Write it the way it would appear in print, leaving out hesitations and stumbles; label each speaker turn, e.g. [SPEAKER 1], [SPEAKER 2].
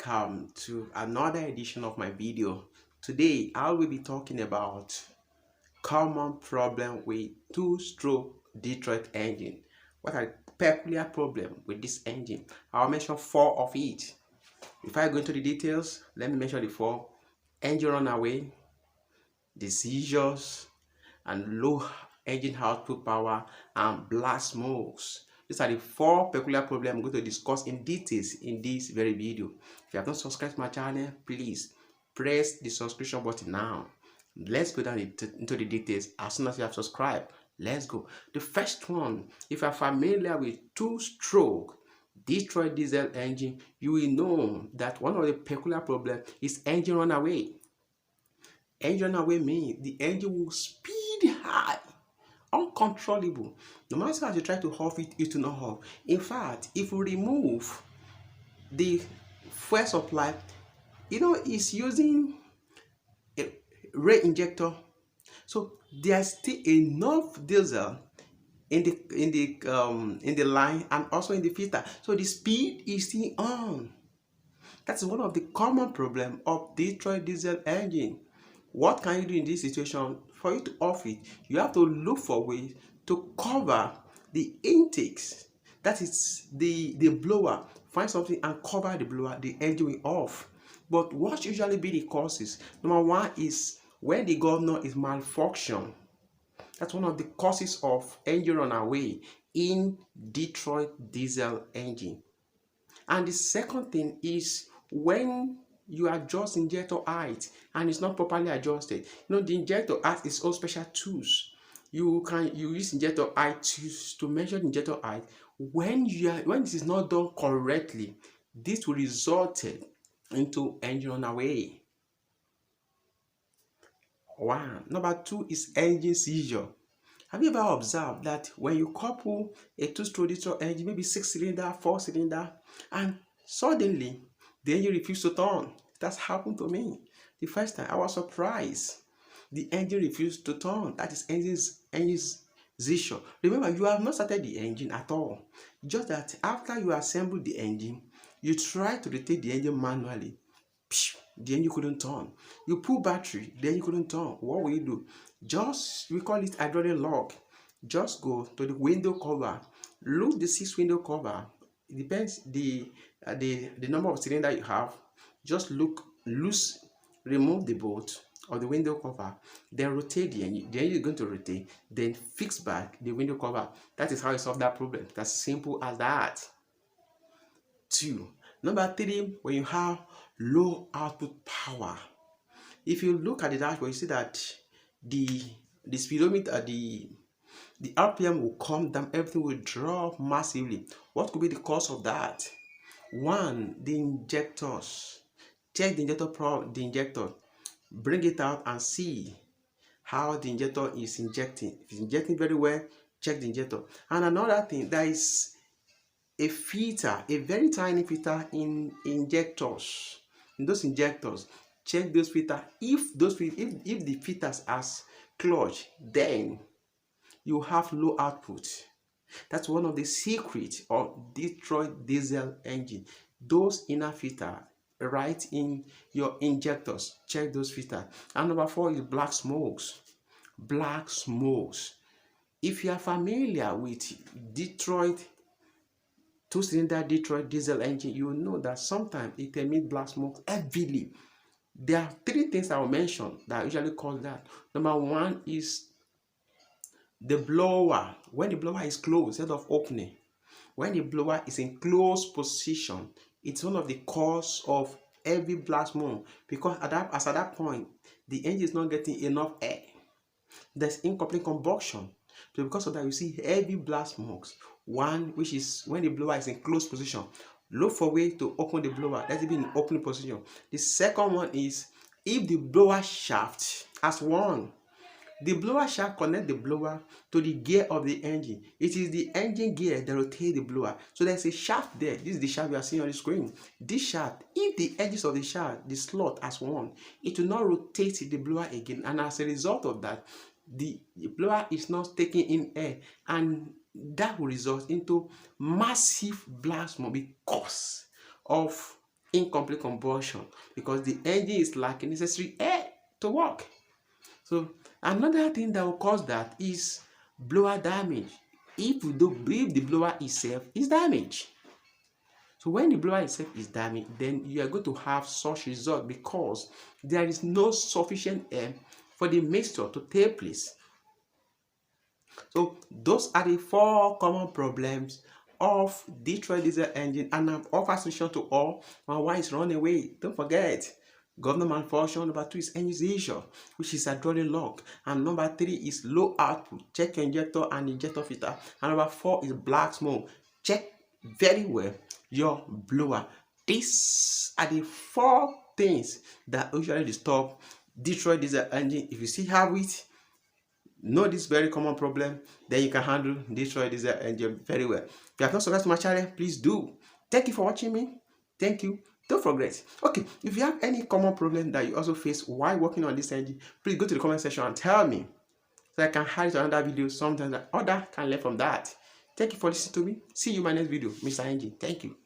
[SPEAKER 1] welcome to another edition of my video. Today I will be talking about common problem with two-stroke Detroit engine. What are the peculiar problem with this engine? I'll mention four of it. Before I go into the details, let me mention the four: engine runaway, the seizures, and low engine output power, and black smokes. These are the four peculiar problems I'm going to discuss in details in this very video. If you have not subscribed to my channel, please press the subscription button now. Let's go down into the details as soon as you have subscribed. Let's go. The first one, if you are familiar with two-stroke Detroit diesel engine, you will know that one of the peculiar problems is engine runaway. Engine runaway means the engine will speed high, uncontrollable. No matter how you try to off it, it will not off. In fact, if we remove the fuel supply, it's using a ray injector, so there's still enough diesel in the line and also in the filter, so the speed is still on. That's one of the common problem of Detroit diesel engine. What can you do in this situation? For you to off it, you have to look for ways to cover the intakes. That is the blower. Find something and cover the blower, the engine will off. But what usually be the causes? Number one is when the governor is malfunction. That's one of the causes of engine runaway in Detroit diesel engine. And the second thing is when you adjust injector height and it's not properly adjusted. The injector has its own special tools. You use injector height to measure the injector height. When this is not done correctly, this will result into engine runaway. One. Number two is engine seizure. Have you ever observed that when you couple a two-stroke diesel engine, maybe 6-cylinder, 4-cylinder, and suddenly the engine refuses to turn? That's happened to me. The first time I was surprised. The engine refused to turn. That is engine seizure. Remember, you have not started the engine at all. Just that after you assemble the engine, you try to rotate the engine manually. The engine couldn't turn. You pull battery, the engine couldn't turn. What will you do? We call it hydraulic lock. Just go to the window cover, look the 6 window cover. It depends the number of cylinder you have. Just look loose, remove the bolt or the window cover, then rotate the engine. The engine is going to rotate, then fix back the window cover. That is how you solve that problem. That's simple as that. Two. Number three, when you have low output power. If you look at the dashboard, you see that the speedometer, the RPM will come down, everything will drop massively. What could be the cause of that? One, the injectors. Check the injector, bring it out and see how the injector is injecting. If it's injecting very well, check the injector. And another thing, there is a filter, a very tiny filter in injectors. In those injectors, check those filters. If the filters are clogged, then you have low output. That's one of the secrets of Detroit diesel engine. Those inner filters right in your injectors, check those filters. And number four is black smokes. Black smokes. If you are familiar with Detroit two-cylinder Detroit diesel engine, you will know that sometimes it emits black smoke heavily. There are three things I will mention that usually cause that. Number one is the blower. When the blower is closed instead of opening, when the blower is in closed position, it's one of the cause of heavy black smoke, because at that point the engine is not getting enough air. There's incomplete combustion. So because of that, you see heavy black smokes. One, which is when the blower is in closed position. Look for a way to open the blower. Let it be in open position. The second one is if the blower shaft has one. The blower shaft connects the blower to the gear of the engine. It is the engine gear that rotates the blower. So there's a shaft there. This is the shaft you are seeing on the screen. This shaft, if the edges of the shaft, the slot has one, it will not rotate the blower again. And as a result of that, the blower is not taking in air, and that will result into massive black smoke because of incomplete combustion because the engine is lacking necessary air to work. So another thing that will cause that is blower damage. If the blower itself is damaged. So when the blower itself is damaged, then you are going to have such result because there is no sufficient air for the mixture to take place. So those are the 4 common problems of Detroit diesel engine, and I've offered solution to all. And why it's run away? Don't forget, governor malfunction. Number 2 is engine seizure, which is hydraulic lock, and number 3 is low output. Check injector and injector filter. And number 4 is black smoke. Check very well your blower. These are the 4 things that usually disturb Detroit diesel engine. If you still have it, know this very common problem, then you can handle Detroit diesel engine very well. If you have not subscribed to my channel, please do. Thank you for watching me. Thank you. Don't forget. Okay, if you have any common problem that you also face while working on this engine, please go to the comment section and tell me so I can add it to another video. Sometimes that other can learn from that. Thank you for listening to me. See you in my next video, Mr. Engine. Thank you.